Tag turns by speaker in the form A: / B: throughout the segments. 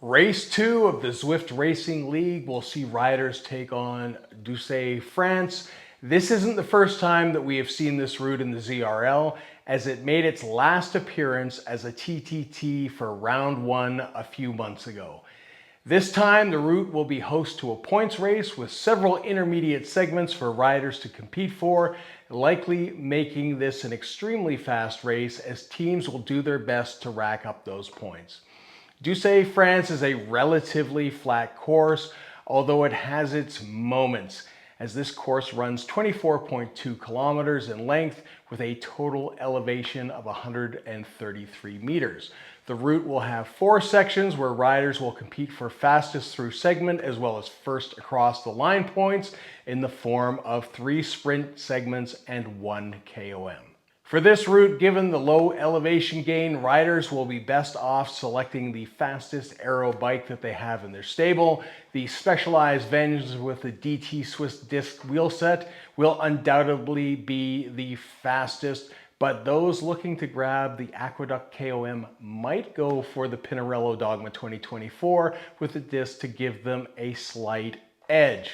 A: Race 2 of the Zwift Racing League will see riders take on Douce France. This isn't the first time that we have seen this route in the ZRL, as it made its last appearance as a TTT for round 1 a few months ago. This time, the route will be host to a points race with several intermediate segments for riders to compete for, likely making this an extremely fast race as teams will do their best to rack up those points. Douce France is a relatively flat course, although it has its moments, as this course runs 24.2 kilometers in length with a total elevation of 133 meters. The route will have 4 sections where riders will compete for fastest through segment as well as first across the line points in the form of 3 sprint segments and 1 KOM. For this route, given the low elevation gain, riders will be best off selecting the fastest aero bike that they have in their stable. The Specialized Venge with the DT Swiss disc wheel set will undoubtedly be the fastest, but those looking to grab the Aqueduct KOM might go for the Pinarello Dogma 2024 with the disc to give them a slight edge.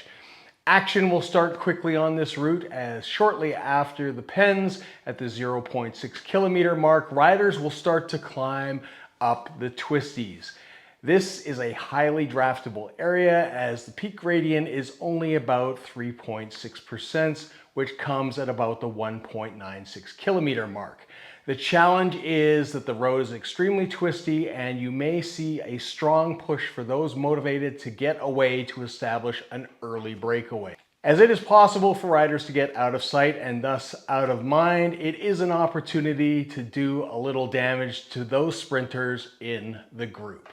A: Action will start quickly on this route, as shortly after the pens at the 0.6 kilometer mark, riders will start to climb up the twisties. This is a highly draftable area, as the peak gradient is only about 3.6%, which comes at about the 1.96 kilometer mark. The challenge is that the road is extremely twisty, and you may see a strong push for those motivated to get away to establish an early breakaway. As it is possible for riders to get out of sight and thus out of mind, it is an opportunity to do a little damage to those sprinters in the group.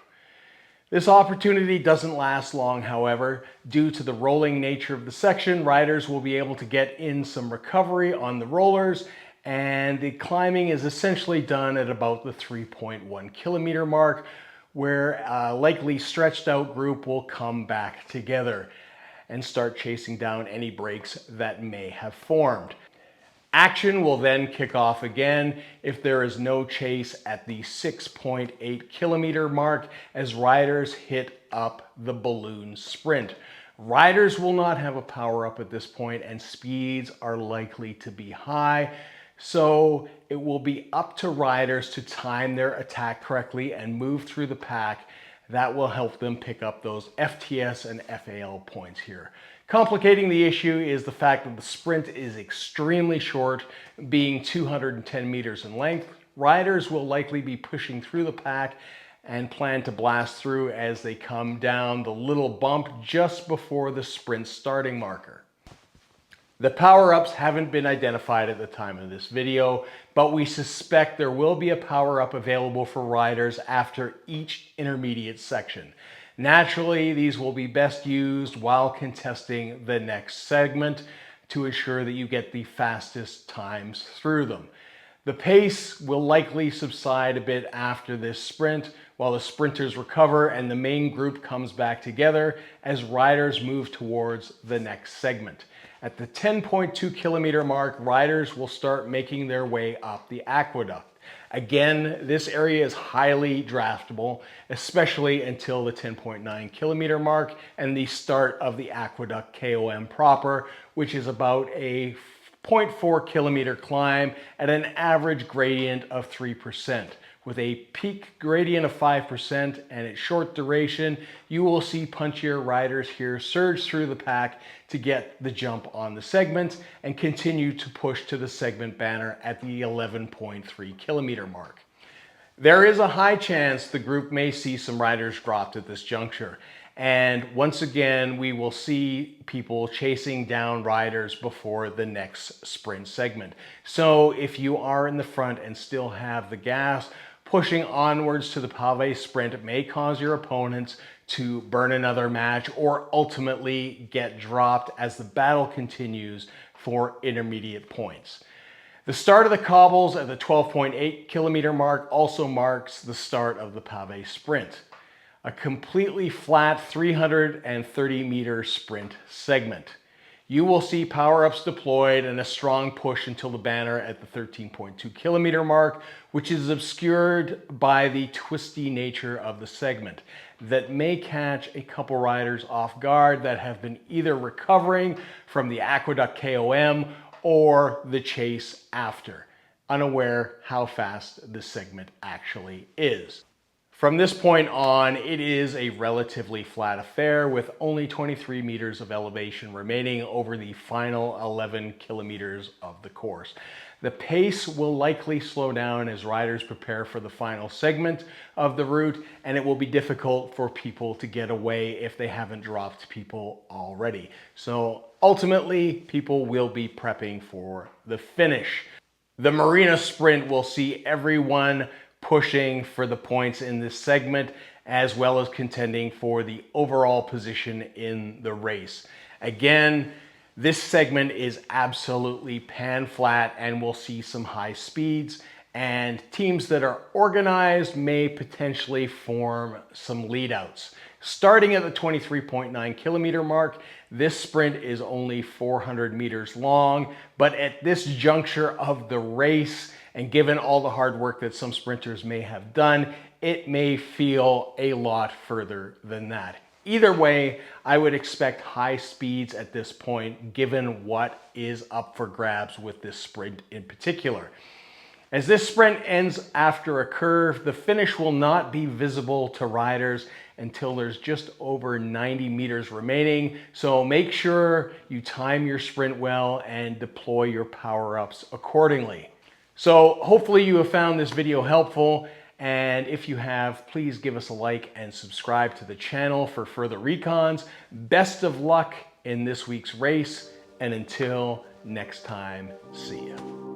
A: This opportunity doesn't last long, however. Due to the rolling nature of the section, riders will be able to get in some recovery on the rollers, and the climbing is essentially done at about the 3.1 kilometer mark, where a likely stretched out group will come back together and start chasing down any breaks that may have formed. Action will then kick off again if there is no chase at the 6.8 kilometer mark, as riders hit up the balloon sprint. Riders will not have a power up at this point, and speeds are likely to be high. So it will be up to riders to time their attack correctly and move through the pack. That will help them pick up those FTS and FAL points here. Complicating the issue is the fact that the sprint is extremely short, being 210 meters in length. Riders will likely be pushing through the pack and plan to blast through as they come down the little bump just before the sprint starting marker. The power-ups haven't been identified at the time of this video, but we suspect there will be a power-up available for riders after each intermediate section. Naturally, these will be best used while contesting the next segment to ensure that you get the fastest times through them. The pace will likely subside a bit after this sprint while the sprinters recover and the main group comes back together as riders move towards the next segment. At the 10.2 kilometer mark, riders will start making their way up the aqueduct. Again, this area is highly draftable, especially until the 10.9 kilometer mark and the start of the aqueduct KOM proper, which is about a 0.4 kilometer climb at an average gradient of 3%. With a peak gradient of 5% and its short duration, you will see punchier riders here surge through the pack to get the jump on the segment and continue to push to the segment banner at the 11.3 kilometer mark. There is a high chance the group may see some riders dropped at this juncture. And once again, we will see people chasing down riders before the next sprint segment. So if you are in the front and still have the gas, pushing onwards to the pave sprint may cause your opponents to burn another match or ultimately get dropped as the battle continues for intermediate points. The start of the cobbles at the 12.8 kilometer mark also marks the start of the pave sprint, a completely flat 330 meter sprint segment. You will see power-ups deployed and a strong push until the banner at the 13.2 kilometer mark, which is obscured by the twisty nature of the segment that may catch a couple riders off guard that have been either recovering from the Aqueduct KOM or the chase after, unaware how fast this segment actually is. From this point on, it is a relatively flat affair with only 23 meters of elevation remaining over the final 11 kilometers of the course. The pace will likely slow down as riders prepare for the final segment of the route, and it will be difficult for people to get away if they haven't dropped people already. So ultimately, people will be prepping for the finish. The Marina Sprint will see everyone pushing for the points in this segment, as well as contending for the overall position in the race. Again, this segment is absolutely pan flat and we'll see some high speeds, and teams that are organized may potentially form some leadouts. Starting at the 23.9 kilometer mark, this sprint is only 400 meters long, but at this juncture of the race, and given all the hard work that some sprinters may have done, it may feel a lot further than that. Either way, I would expect high speeds at this point, given what is up for grabs with this sprint in particular. As this sprint ends after a curve, the finish will not be visible to riders until there's just over 90 meters remaining. So make sure you time your sprint well and deploy your power-ups accordingly. So hopefully you have found this video helpful, and if you have, please give us a like and subscribe to the channel for further recons. Best of luck in this week's race, and until next time, see ya.